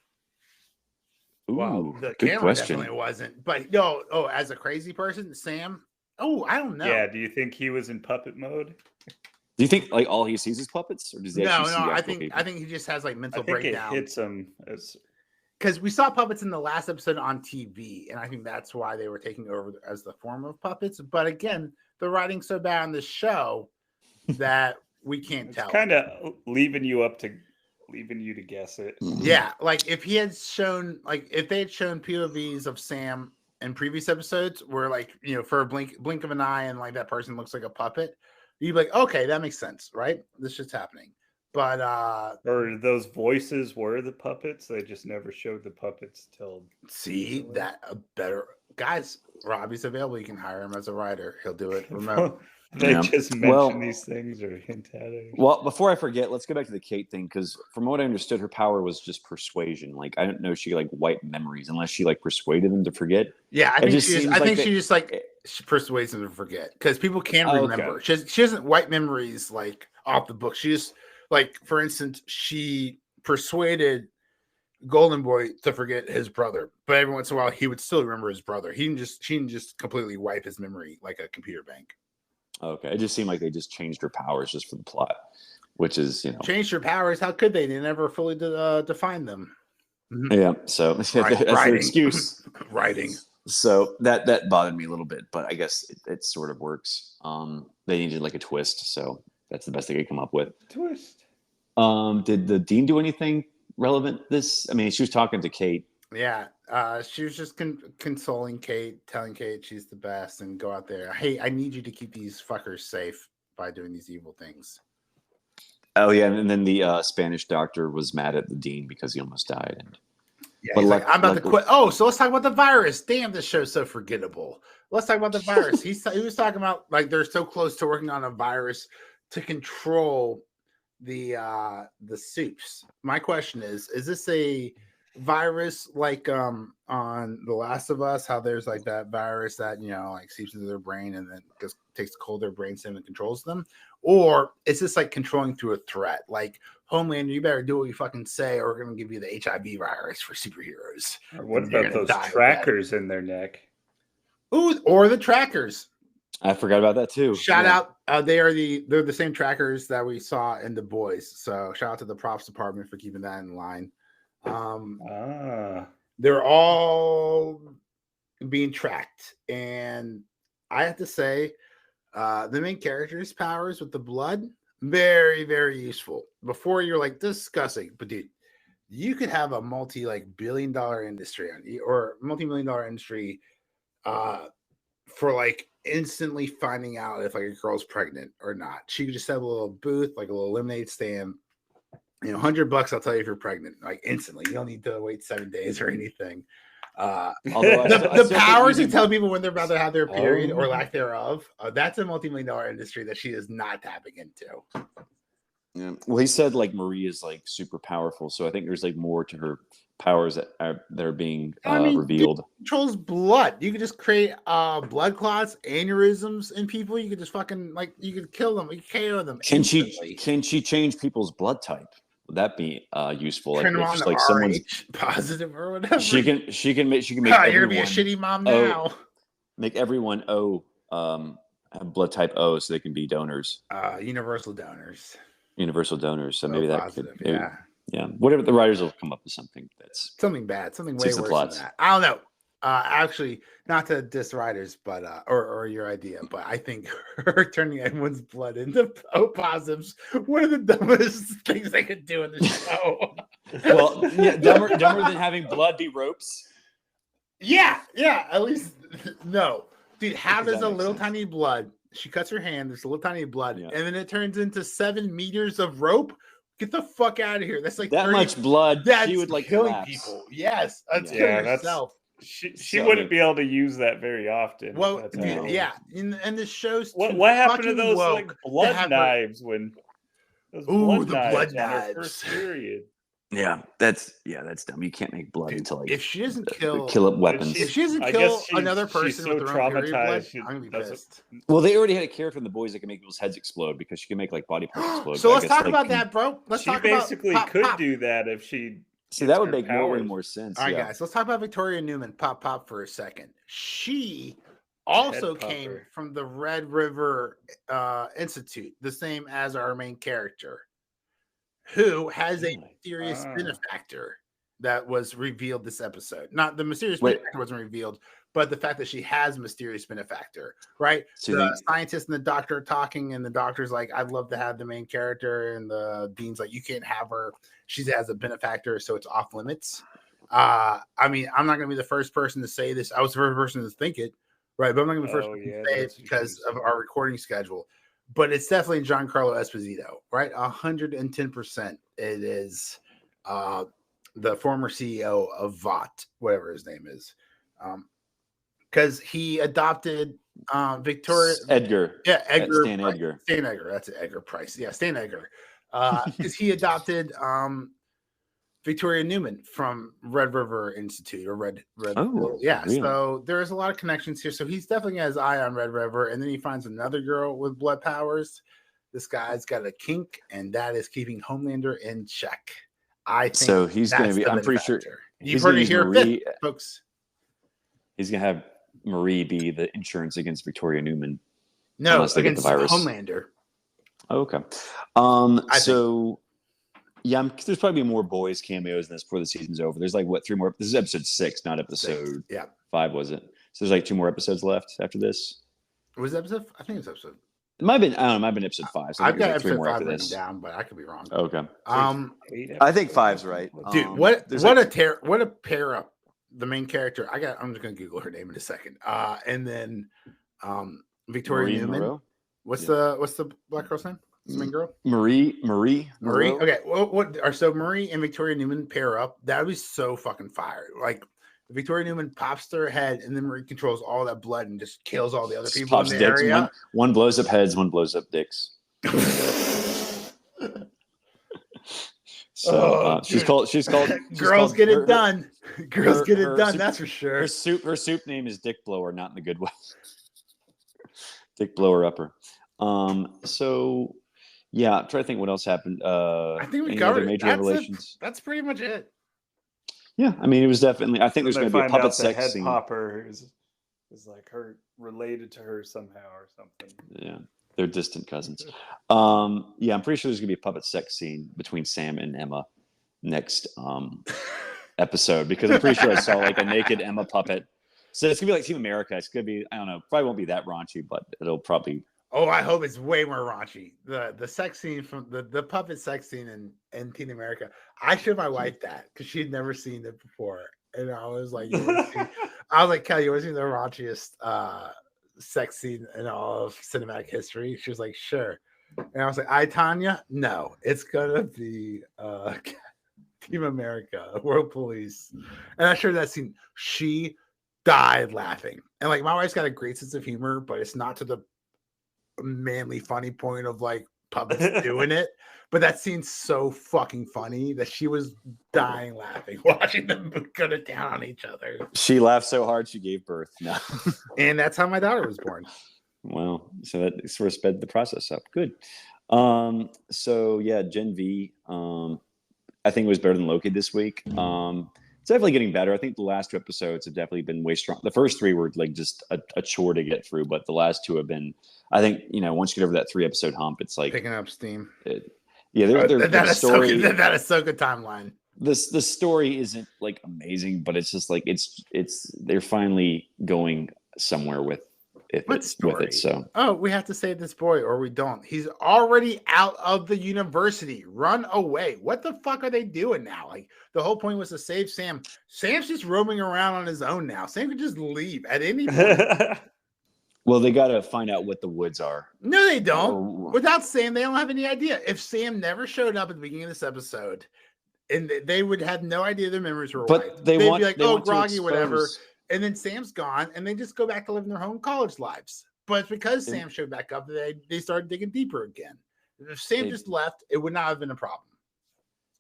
Ooh, well, the good camera question. Definitely wasn't. But no, as a crazy person, Sam. Oh, I don't know. Yeah, do you think he was in puppet mode? Do you think like all he sees is puppets, or does he actually see actual people? I think he just has like mental breakdown. It hits him because we saw puppets in the last episode on TV, and I think that's why they were taking over as the form of puppets. But again, the writing's so bad on this show that we can't tell. Kind of leaving you to guess it. Yeah, like if they had shown POVs of Sam in previous episodes, where for a blink of an eye and like that person looks like a puppet, you'd be like, okay, that makes sense, right? This shit's happening. But or those voices were the puppets. They just never showed the puppets till. See that better guys. Robbie's available. You can hire him as a writer. He'll do it remote. They just mention these things or hint at it. Well, before I forget, let's go back to the Kate thing, because from what I understood, her power was just persuasion. Like, I don't know if she like wiped memories unless she like persuaded them to forget. Yeah, I think she just she persuades them to forget, because people can remember. Okay. She doesn't wipe memories like off the book. She just, like, for instance, she persuaded Golden Boy to forget his brother, but every once in a while he would still remember his brother. She didn't just completely wipe his memory like a computer bank. Okay, it just seemed like they just changed her powers just for the plot, which is, changed her powers. How could they? They never fully define them. Mm-hmm. Yeah, so that's their excuse. Writing. So that bothered me a little bit, but I guess it sort of works. They needed like a twist, so that's the best they could come up with. Twist. Did the Dean do anything relevant? I mean, she was talking to Kate. Yeah, she was just consoling Kate, telling Kate she's the best, and go out there. Hey, I need you to keep these fuckers safe by doing these evil things. Oh yeah, and then the Spanish doctor was mad at the Dean because he almost died. And yeah, he's like, I'm about to quit. Oh, so let's talk about the virus. Damn, this show's so forgettable. Let's talk about the virus. He was talking about, like, they're so close to working on a virus to control the soups. My question is this a virus like on The Last of Us, how there's like that virus that like seeps into their brain and then just takes the cold of their brain stem and controls them? Or is this like controlling through a threat, like Homelander, you better do what you fucking say or we're gonna give you the HIV virus for superheroes? Or what about those trackers in their neck? Ooh, or the trackers. I forgot about that too. Shout out, they're the same trackers that we saw in The Boys. So shout out to the props department for keeping that in line. They're all being tracked, and I have to say, the main character's powers with the blood, very, very useful. Before you're like discussing, but dude, you could have a multi-billion-dollar industry or multi-million-dollar industry for like instantly finding out if like a girl's pregnant or not. She could just have a little booth, like a little lemonade stand. $100, I'll tell you if you're pregnant, like instantly. You don't need to wait 7 days or anything. The power to tell people when they're about to have their period or lack thereof, that's a multi-million-dollar industry that she is not tapping into. Yeah. Well, he said like Marie is like super powerful, so I think there's like more to her powers that are being revealed. She controls blood. You could just create blood clots, aneurysms in people. You could just fucking you could kill them. You could KO them. Can she change people's blood type? Would that be useful? Turn them on like someone's positive or whatever. She can make. You're gonna be a shitty mom now. Make everyone have blood type O, so they can be donors. Universal donors. So maybe that could. Yeah. Whatever, the writers will come up with something that's something bad, something way worse than that. I don't know. Actually, not to diss writers, but or your idea, but I think her turning everyone's blood into O positives, one of the dumbest things they could do in the show. Well, yeah, dumber than having blood be ropes. Yeah. At least no, dude. How does a little tiny blood? She cuts her hand. There's a little tiny blood, and then it turns into 7 meters of rope. Get the fuck out of here! That's like that 30, much blood. She would like killing people. Yes, that's killing herself. She wouldn't be able to use that very often. Well, and the show's what happened to those like blood knives when those blood knives on her first period? Yeah, that's dumb. You can't make blood until like if she doesn't kill up weapons. If she doesn't kill another person with her own blood, I'm gonna be pissed. Well, they already had a character in The Boys that can make people's heads explode because she can make like body parts explode. So let's talk about that, bro. She basically could do that if she. See, that would make way more sense. All right, guys, let's talk about Victoria Newman. Pop for a second. She also came from the Red River Institute, the same as our main character, who has a mysterious benefactor that was revealed this episode. Not the mysterious benefactor wasn't revealed, but the fact that she has a mysterious benefactor, right? So the scientist and the doctor are talking, and the doctor's like, I'd love to have the main character, and the dean's like, you can't have her. She has a benefactor, so it's off limits. I mean, I'm not going to be the first person to say this. I was the first person to think it, right? But I'm not going to be the first person to say it because of our recording schedule. But it's definitely Giancarlo Esposito, right? 110%. It is the former CEO of Vought, whatever his name is. Because he adopted Victoria Edgar. Yeah, Edgar. Stan Price. Edgar. Stan Edgar. That's Edgar Price. Yeah, Stan Edgar. Because he adopted Victoria Newman from Red River Institute or Red. Oh, yeah. really? So there's a lot of connections here. So he's definitely got his eye on Red River, and then he finds another girl with blood powers. This guy's got a kink, and that is keeping Homelander in check. I think so. He's going to be. I'm pretty sure you've heard it here, folks. He's going to have Marie be the insurance against Victoria Newman. No, unless they get the against virus. Homelander. Oh, okay. Yeah, there's probably more boys cameos in this before the season's over. There's like 3 more. This is episode 6, not episode 5, was it? So there's like 2 more episodes left after this. Was it episode? I think it's episode. It might have been. I don't know. It might have been episode 5. So I've got like 3 episode more 5 after written this. down, but I could be wrong. Okay. I think 5's right, dude. What a pair up. The main character. I'm just gonna Google her name in a second. And then Victoria Newman. Moreau? What's the black girl's name? The main girl? Marie. Moreau? Okay. So Marie and Victoria Newman pair up. That would be so fucking fire. Like Victoria Newman pops to her head, and then Marie controls all that blood and just kills all the other people in the area. One blows up heads, one blows up dicks. So she's called. Girls get it done. Girls get it done. That's for sure. Her soup name is Dick Blower, not in the good way. Dick Blower Upper. So yeah, I'm trying to think what else happened. I think we covered major it. revelations. That's pretty much it. Yeah, I mean, it was definitely. I think there's going to be a puppet sex head scene. Popper is like her related to her somehow or something. Yeah, they're distant cousins. Yeah, I'm pretty sure there's going to be a puppet sex scene between Sam and Emma next episode because I'm pretty sure I saw like a naked Emma puppet. So it's going to be like Team America. It's going to be, I don't know, probably won't be that raunchy, but it'll probably. Oh, I hope it's way more raunchy. The sex scene from the puppet sex scene in Team America. I showed my wife that because she'd never seen it before. And I was like, Kelly, you want to see the raunchiest sex scene in all of cinematic history? She was like, sure. And I was like, Tanya? No, it's gonna be Team America, World Police. And I showed that scene. She died laughing. And like my wife's got a great sense of humor, but it's not to the manly funny point of like puppets doing it. But that scene's so fucking funny that she was dying laughing watching them go to town on each other. She laughed so hard she gave birth. No. And that's how my daughter was born. Well, so that sort of sped the process up. Good. So yeah, Gen V. I think it was better than Loki this week. It's definitely getting better. I think the last 2 episodes have definitely been way strong. The first 3 were like just a chore to get through, but the last 2 have been. I think once you get over that 3 episode hump, it's like picking up steam. That Ahsoka timeline. The story isn't like amazing, but it's just like they're finally going somewhere with it. So we have to save this boy or we don't. He's already out of the university. Run away. What the fuck are they doing now? Like the whole point was to save Sam. Sam's just roaming around on his own now. Sam could just leave at any point. Well, they got to find out what the woods are. No, they don't. Without Sam, they don't have any idea. If Sam never showed up at the beginning of this episode, and they would have no idea their memories were wiped. They'd be like, "Oh, groggy, whatever." And then Sam's gone, and they just go back to living their home college lives. But it's because Sam showed back up, they started digging deeper again. If Sam just left, it would not have been a problem.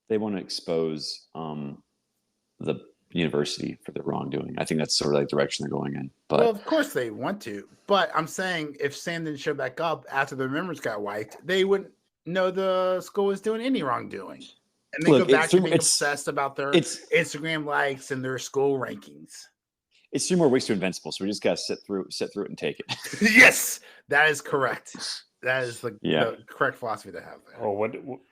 They want to expose the university for their wrongdoing. I think that's sort of like the direction they're going in. But well, of course they want to. But I'm saying if Sam didn't show back up after their memories got wiped, they wouldn't know the school was doing any wrongdoing. And they go back to being obsessed about their Instagram likes and their school rankings. It's 3 more weeks to Invincible, so we just got to sit through it and take it. Yes, that is correct. That is the correct philosophy to have there. Oh,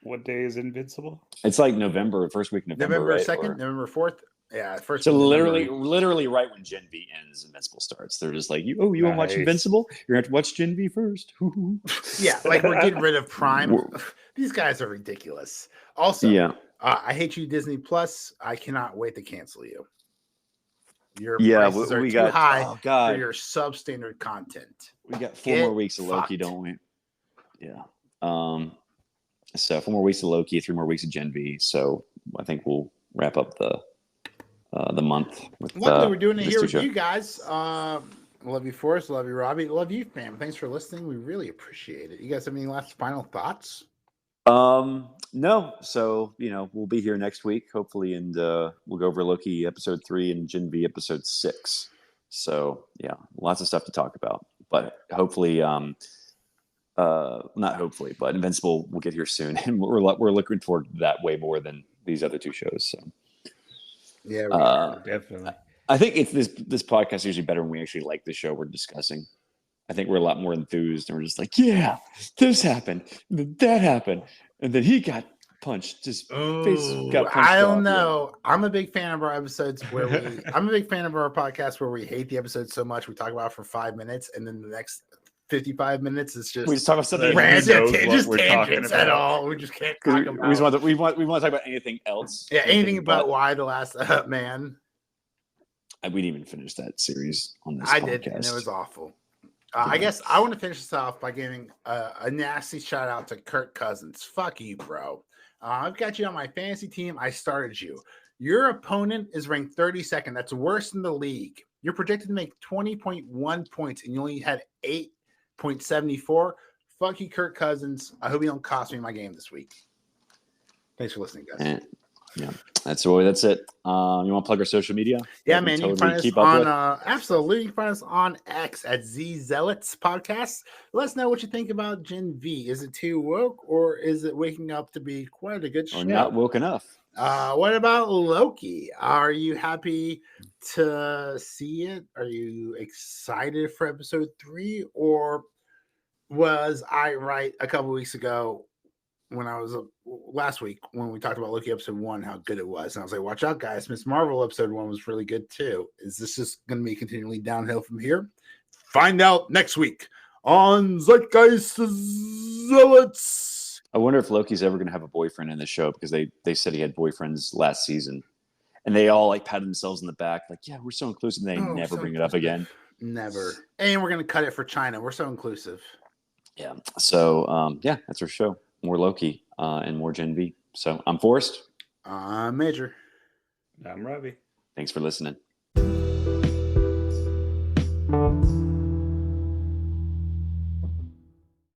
what day is Invincible? It's like November, first week of November. November 2nd, November 4th. Yeah, first. So literally right when Gen V ends, Invincible starts. They're just like, you want to watch Invincible? You're going to have to watch Gen V first. Yeah, like we're getting rid of Prime. These guys are ridiculous. Also, I hate you, Disney Plus. I cannot wait to cancel you. Your prices are too high for your substandard content. We got 4 more weeks of Loki, don't we? Yeah. So 4 more weeks of Loki, 3 more weeks of Gen V. So I think we'll wrap up the month with luckily we're doing it here with you guys. Love you, Forrest. Love you, Robbie. Love you, fam. Thanks for listening. We really appreciate it. You guys have any last final thoughts? No. So, we'll be here next week, hopefully, and we'll go over Loki episode 3 and Gen V episode 6. So, yeah, lots of stuff to talk about. But hopefully, not hopefully, but Invincible will get here soon, and we're looking forward to that way more than these other 2 shows. So, yeah, Definitely. I think it's this podcast is usually better when we actually like the show we're discussing. I think we're a lot more enthused, and we're just like, yeah, this happened, and then that happened, and then he got punched. His face got punched. I don't off. know. I'm a big fan of our episodes where I'm a big fan of our podcast where we hate the episode so much we talk about it for 5 minutes, and then the next 55 minutes is just We just talk about something random, knows what just we're talking tangents at about. all. We just can't talk about. we want to talk about anything else. Yeah, anything about why the last man. We didn't even finish that series on this. I podcast. did, and it was awful. I guess I want to finish this off by giving a nasty shout out to Kirk Cousins. Fuck you, bro. I've got you on my fantasy team. I started you. Your opponent is ranked 32nd. That's worse than the league. You're projected to make 20.1 points, and you only had 8.74. Fuck you, Kirk Cousins. I hope you don't cost me my game this week. Thanks for listening, guys. Yeah, that's it. You want to plug our social media? Yeah, man. You can find us on absolutely. You can find us on X at Z Zealots Podcast. Let us know what you think about Gen V. Is it too woke, or is it waking up to be quite a good show? Or not woke enough? What about Loki? Are you happy to see it? Are you excited for episode 3, or was I right a couple weeks ago? When I was last week when we talked about Loki episode 1, how good it was, and I was like, "Watch out, guys! Miss Marvel episode 1 was really good too." Is this just going to be continually downhill from here? Find out next week on Zeitgeist Zealots. I wonder if Loki's ever going to have a boyfriend in the show, because they said he had boyfriends last season, and they all like pat themselves in the back, like, "Yeah, we're so inclusive." And they never bring it up again. Never. And we're going to cut it for China. We're so inclusive. Yeah. So that's our show. More Loki and more Gen V. So I'm Forrest. I'm Major. I'm Robbie. Thanks for listening.